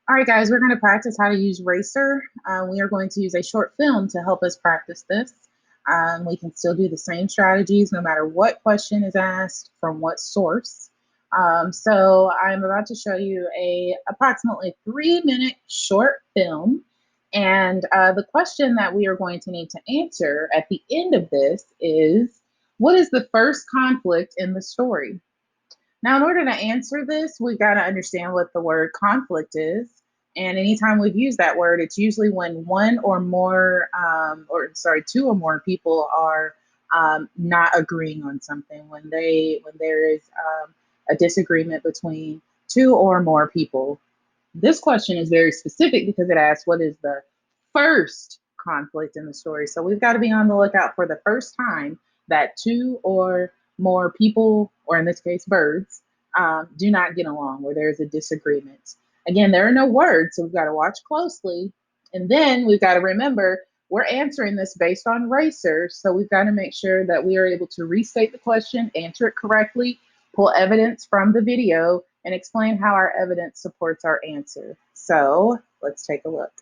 All right, guys, we're going to practice how to use Racer. We are going to use a short film to help us practice this. We can still do the same strategies no matter what question is asked from what source. So I'm about to show you a approximately 3-minute short film. And the question that we are going to need to answer at the end of this is, what is the first conflict in the story? Now, in order to answer this, we've got to understand what the word conflict is. And anytime we've used that word, it's usually when one or more, two or more people are not agreeing on something. When there is a disagreement between two or more people. This question is very specific because it asks what is the first conflict in the story. So we've got to be on the lookout for the first time that two or more people, or in this case, birds, do not get along, where there's a disagreement. Again, there are no words, so we've got to watch closely. And then we've got to remember we're answering this based on Racer, so we've got to make sure that we are able to restate the question, answer it correctly, pull evidence from the video, and explain how our evidence supports our answer. So let's take a look.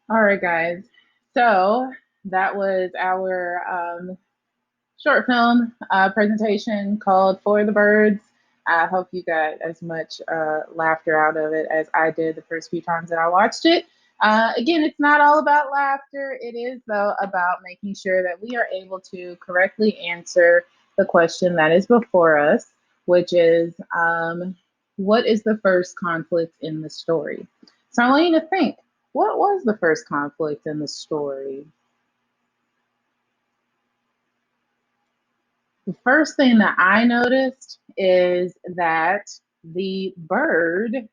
All right, guys. So that was our short film presentation called For the Birds. I hope you got as much laughter out of it as I did the first few times that I watched it. Again, it's not all about laughter. It is, though, about making sure that we are able to correctly answer the question that is before us, which is what is the first conflict in the story? So I want you to think, what was the first conflict in the story? The first thing that I noticed is that the bird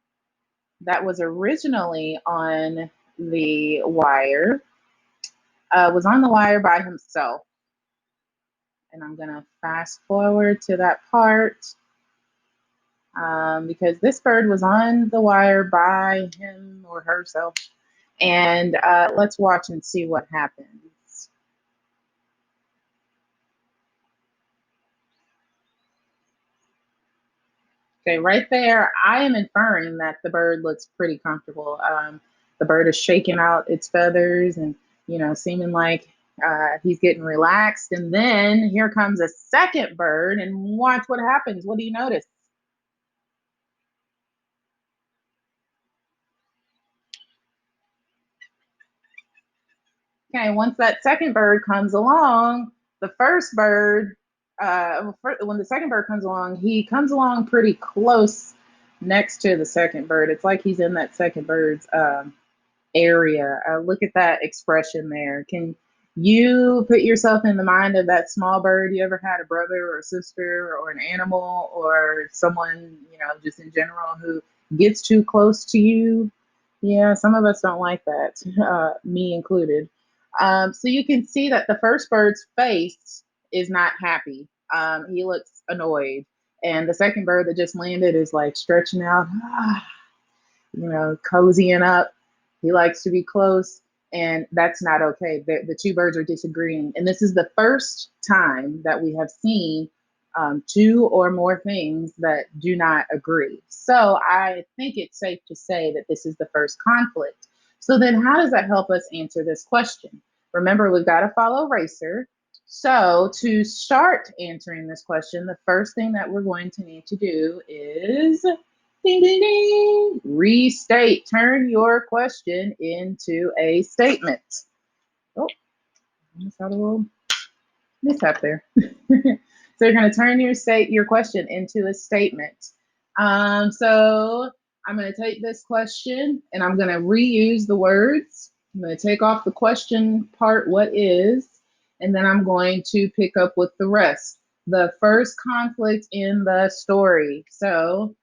that was originally on the wire, was on the wire by himself. And I'm going to fast forward to that part because this bird was on the wire by him or herself. And let's watch and see what happens. Okay, right there, I am inferring that the bird looks pretty comfortable. The bird is shaking out its feathers and, seeming like he's getting relaxed. And then here comes a second bird, and watch what happens. What do you notice? Okay, once that second bird comes along, the first bird, when the second bird comes along, he comes along pretty close next to the second bird. It's like he's in that second bird's area. Look at that expression there. Can you put yourself in the mind of that small bird? You ever had a brother or a sister or an animal or someone, just in general who gets too close to you? Yeah, some of us don't like that, me included. So you can see that the first bird's face is not happy. He looks annoyed. And the second bird that just landed is like stretching out, cozying up. He likes to be close, and that's not okay. The two birds are disagreeing. And this is the first time that we have seen two or more things that do not agree. So I think it's safe to say that this is the first conflict. So then, how does that help us answer this question? Remember, we've got to follow Racer. So to start answering this question, the first thing that we're going to need to do is ding, ding, ding. Restate. Turn your question into a statement. Oh, I just had a little mishap there. So you're going to turn your question into a statement. So I'm going to take this question and I'm going to reuse the words. I'm going to take off the question part, what is, and then I'm going to pick up with the rest. The first conflict in the story. So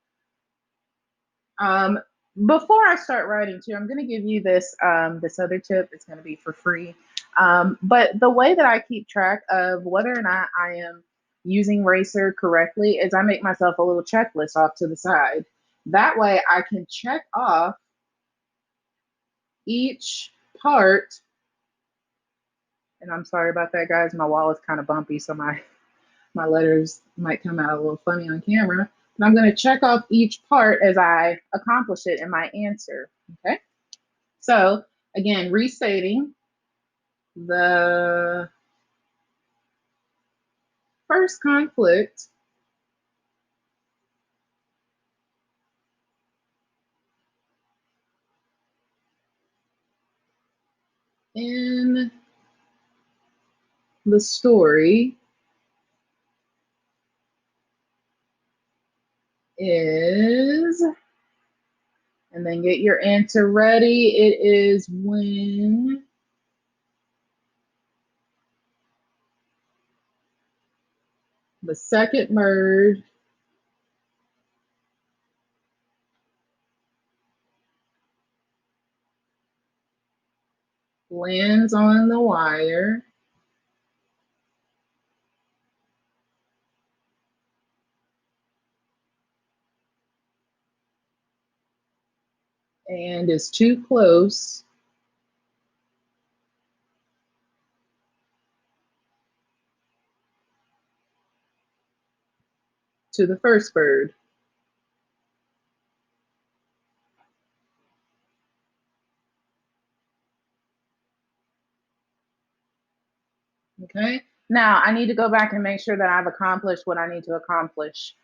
before I start writing too, I'm going to give you this other tip. It's going to be for free. But the way that I keep track of whether or not I am using Racer correctly is I make myself a little checklist off to the side. That way I can check off each part. And I'm sorry about that, guys. My wall is kind of bumpy, so my letters might come out a little funny on camera. And I'm going to check off each part as I accomplish it in my answer. Okay. So again, restating the first conflict in the story is, and then get your answer ready. It is when the second bird lands on the wire and is too close to the first bird. Okay. Now I need to go back and make sure that I've accomplished what I need to accomplish.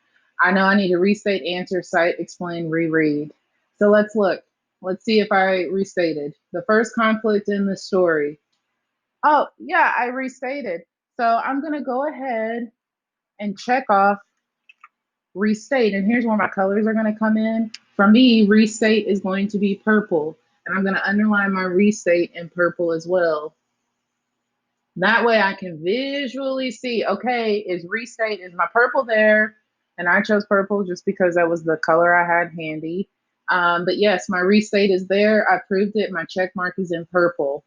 I know I need to restate, answer, cite, explain, reread. So let's look. Let's see if I restated. The first conflict in the story. Oh, yeah, I restated. So I'm going to go ahead and check off restate. And here's where my colors are going to come in. For me, restate is going to be purple. And I'm going to underline my restate in purple as well. That way I can visually see, okay, is my purple there? And I chose purple just because that was the color I had handy. But yes, my restate is there. I proved it. My check mark is in purple.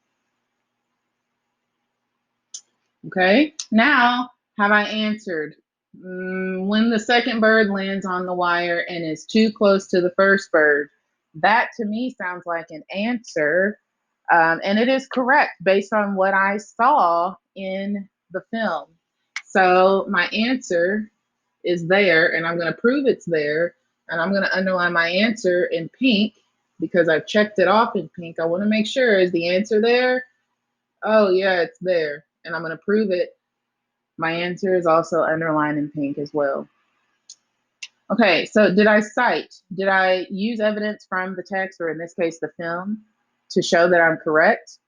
Okay. Now, have I answered? When the second bird lands on the wire and is too close to the first bird, that to me sounds like an answer. And it is correct based on what I saw in the film. So my answer is there, and I'm going to prove it's there. And I'm going to underline my answer in pink because I've checked it off in pink. I want to make sure, is the answer there? Oh, yeah, it's there. And I'm going to prove it. My answer is also underlined in pink as well. Okay, so did I cite? Did I use evidence from the text, or in this case, the film, to show that I'm correct?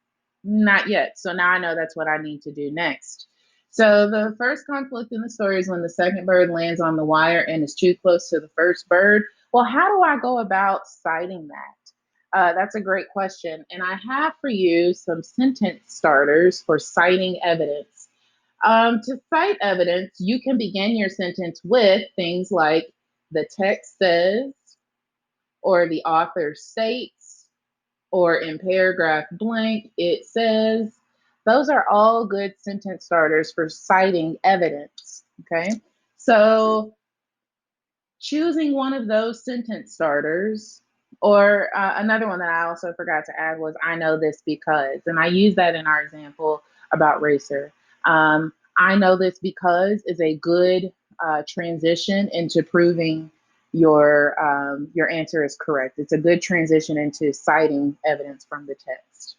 Not yet. So now I know that's what I need to do next. So the first conflict in the story is when the second bird lands on the wire and is too close to the first bird. Well, how do I go about citing that? That's a great question. And I have for you some sentence starters for citing evidence. To cite evidence, you can begin your sentence with things like the text says, or the author states, or in paragraph blank, it says. Those are all good sentence starters for citing evidence. Okay. So choosing one of those sentence starters, or another one that I also forgot to add was I know this because, and I use that in our example about Racer. I know this because is a good transition into proving your answer is correct. It's a good transition into citing evidence from the text.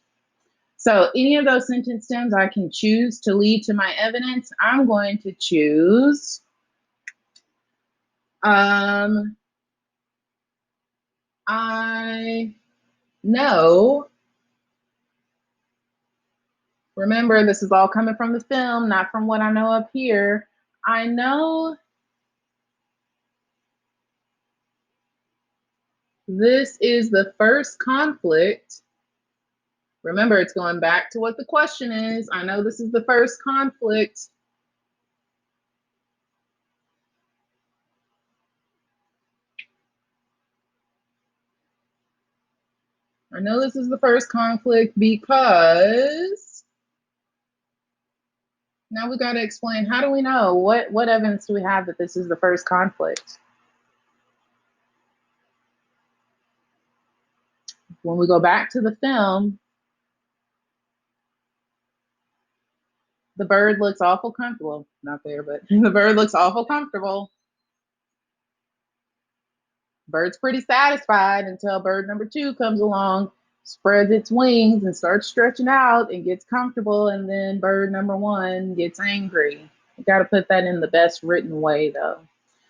So any of those sentence stems I can choose to lead to my evidence. I'm going to choose I know. Remember, this is all coming from the film, not from what I know up here. I know this is the first conflict. Remember, it's going back to what the question is. I know this is the first conflict. I know this is the first conflict because now we got to explain, how do we know? What evidence do we have that this is the first conflict? When we go back to the film, the bird looks awful comfortable. Not there, but the bird looks awful comfortable. Bird's pretty satisfied until bird number 2 comes along, spreads its wings and starts stretching out and gets comfortable, and then bird number 1 gets angry. You got to put that in the best written way, though.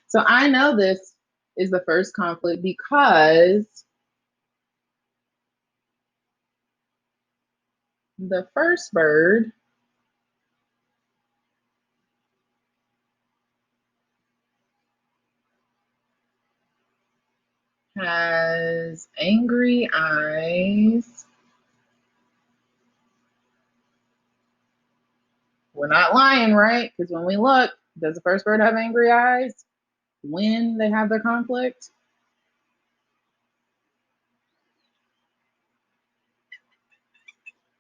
So I know this is the first conflict because the first bird has angry eyes. We're not lying, right? Because when we look, does the first bird have angry eyes when they have their conflict?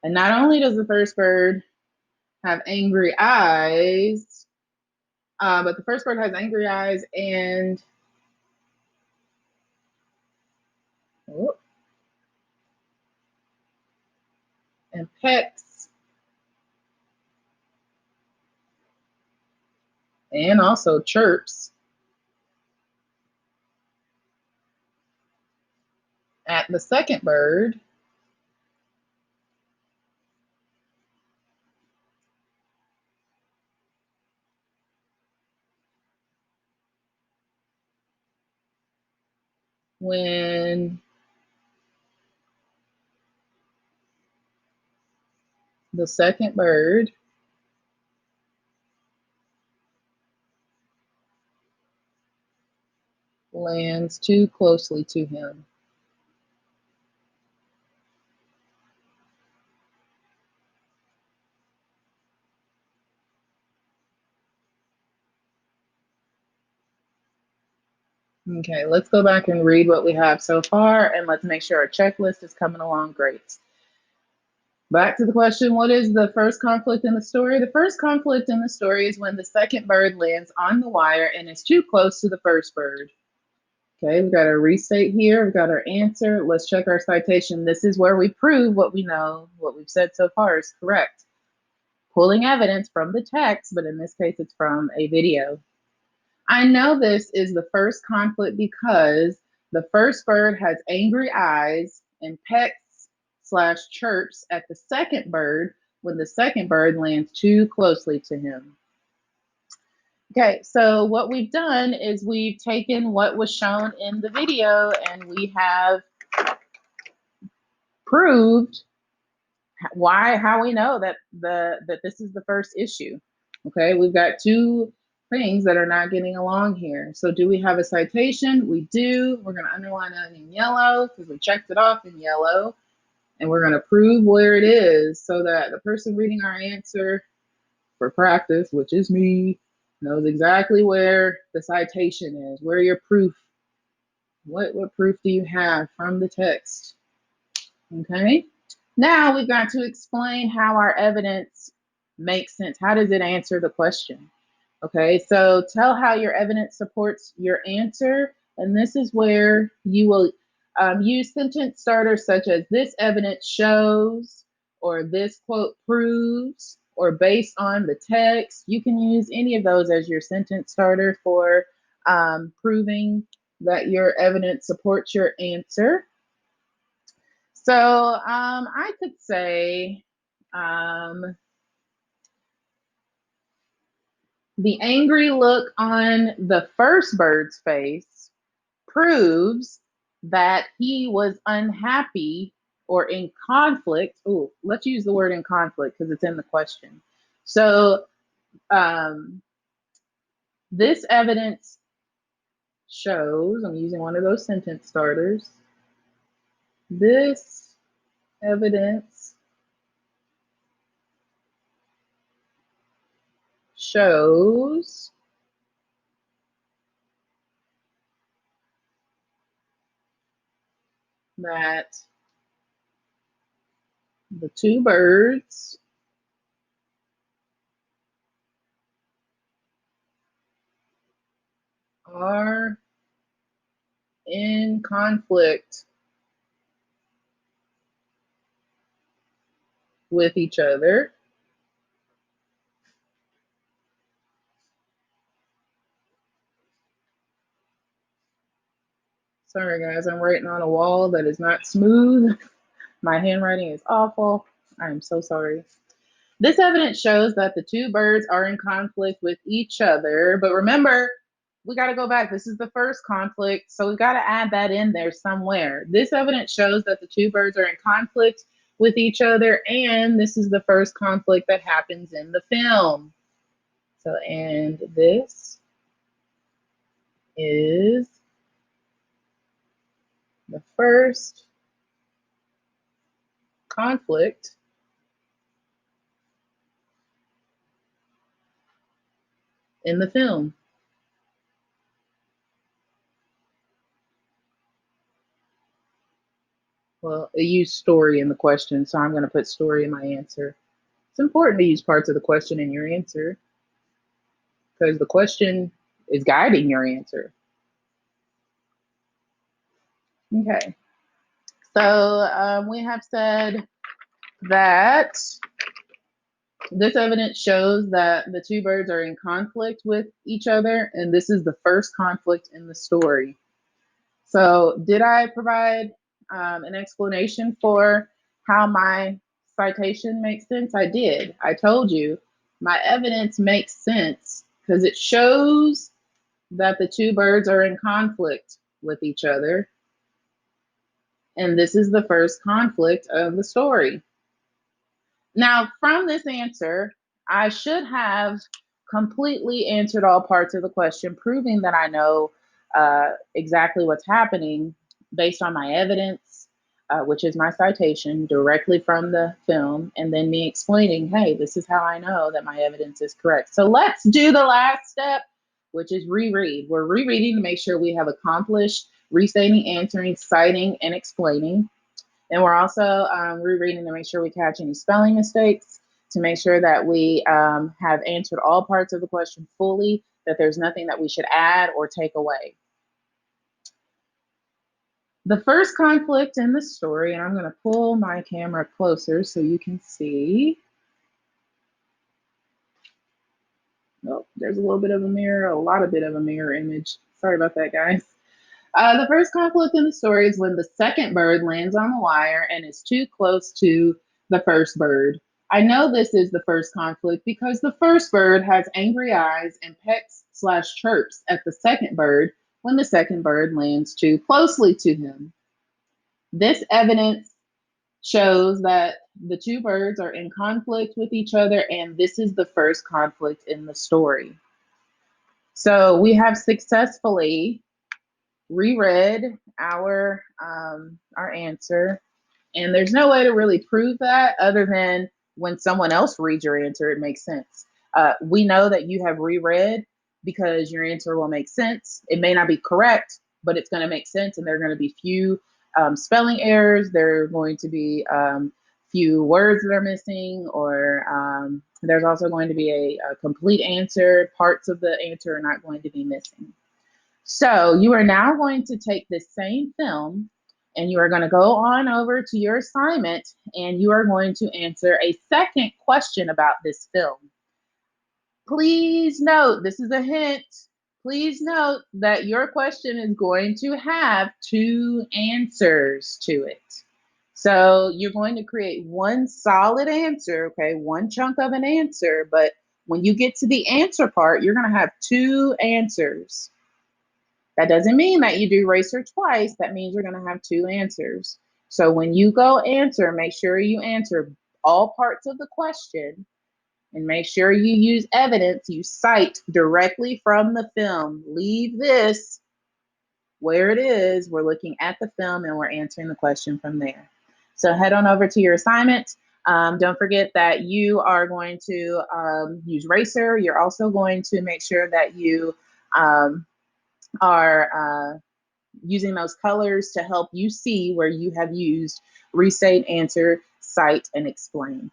And not only does the first bird have angry eyes, but the first bird has angry eyes oh, and pecks and also chirps at the second bird when the second bird lands too closely to him. Okay, let's go back and read what we have so far, and let's make sure our checklist is coming along great. Back to the question, what is the first conflict in the story? The first conflict in the story is when the second bird lands on the wire and is too close to the first bird. Okay, we've got our restate here. We've got our answer. Let's check our citation. This is where we prove what we know, what we've said so far is correct. Pulling evidence from the text, but in this case, it's from a video. I know this is the first conflict because the first bird has angry eyes and pecks/chirps at the second bird when the second bird lands too closely to him. Okay, so what we've done is we've taken what was shown in the video and we have proved how we know that this is the first issue. Okay, we've got two things that are not getting along here. So do we have a citation? We do. We're going to underline it in yellow because we checked it off in yellow. And we're going to prove where it is so that the person reading our answer for practice, which is me, knows exactly where the citation is, where your proof, what proof do you have from the text? Okay. Now we've got to explain how our evidence makes sense. How does it answer the question? Okay, so tell how your evidence supports your answer. And this is where you will use sentence starters such as this evidence shows, or this quote proves, or based on the text. You can use any of those as your sentence starter for proving that your evidence supports your answer. So I could say the angry look on the first bird's face proves that he was unhappy or in conflict. Oh, let's use the word in conflict because it's in the question. So this evidence shows, I'm using one of those sentence starters. This evidence shows that the two birds are in conflict with each other. Sorry, guys, I'm writing on a wall that is not smooth. My handwriting is awful. I'm so sorry. This evidence shows that the two birds are in conflict with each other. But remember, we got to go back. This is the first conflict. So we got to add that in there somewhere. This evidence shows that the two birds are in conflict with each other. And this is the first conflict that happens in the film. So, and this is the first conflict in the film. Well, it used story in the question, so I'm going to put story in my answer. It's important to use parts of the question in your answer because the question is guiding your answer. Okay. So we have said that this evidence shows that the two birds are in conflict with each other, and this is the first conflict in the story. So did I provide an explanation for how my citation makes sense? I did. I told you my evidence makes sense because it shows that the two birds are in conflict with each other. And this is the first conflict of the story. Now, from this answer, I should have completely answered all parts of the question, proving that I know exactly what's happening based on my evidence, which is my citation directly from the film, and then me explaining, hey, this is how I know that my evidence is correct. So let's do the last step. which is reread. We're rereading to make sure we have accomplished restating, answering, citing, and explaining. And we're also rereading to make sure we catch any spelling mistakes, to make sure that we have answered all parts of the question fully, that there's nothing that we should add or take away. The first conflict in the story, and I'm going to pull my camera closer so you can see. Oh, there's a little bit of a mirror, a lot of bit of a mirror image. Sorry about that, guys. The first conflict in the story is when the second bird lands on the wire and is too close to the first bird. I know this is the first conflict because the first bird has angry eyes and pecks/chirps at the second bird when the second bird lands too closely to him. This evidence shows that the two birds are in conflict with each other, and this is the first conflict in the story. So we have successfully reread our answer, and there's no way to really prove that other than when someone else reads your answer, it makes sense. We know that you have reread because your answer will make sense. It may not be correct, but it's going to make sense, and there are going to be few spelling errors. There are going to be few words that are missing, or there's also going to be a complete answer. Parts of the answer are not going to be missing. So you are now going to take this same film and you are going to go on over to your assignment and you are going to answer a second question about this film. Please note, this is a hint. Please note that your question is going to have two answers to it. So you're going to create one solid answer, okay, one chunk of an answer, but when you get to the answer part, you're going to have two answers. That doesn't mean that you do racer twice. That means you're going to have two answers. So when you go answer, make sure you answer all parts of the question and make sure you use evidence. You cite directly from the film. Leave this where it is. We're looking at the film and we're answering the question from there. So head on over to your assignment. Don't forget that you are going to use Racer. You're also going to make sure that you are using those colors to help you see where you have used restate, answer, cite, and explain.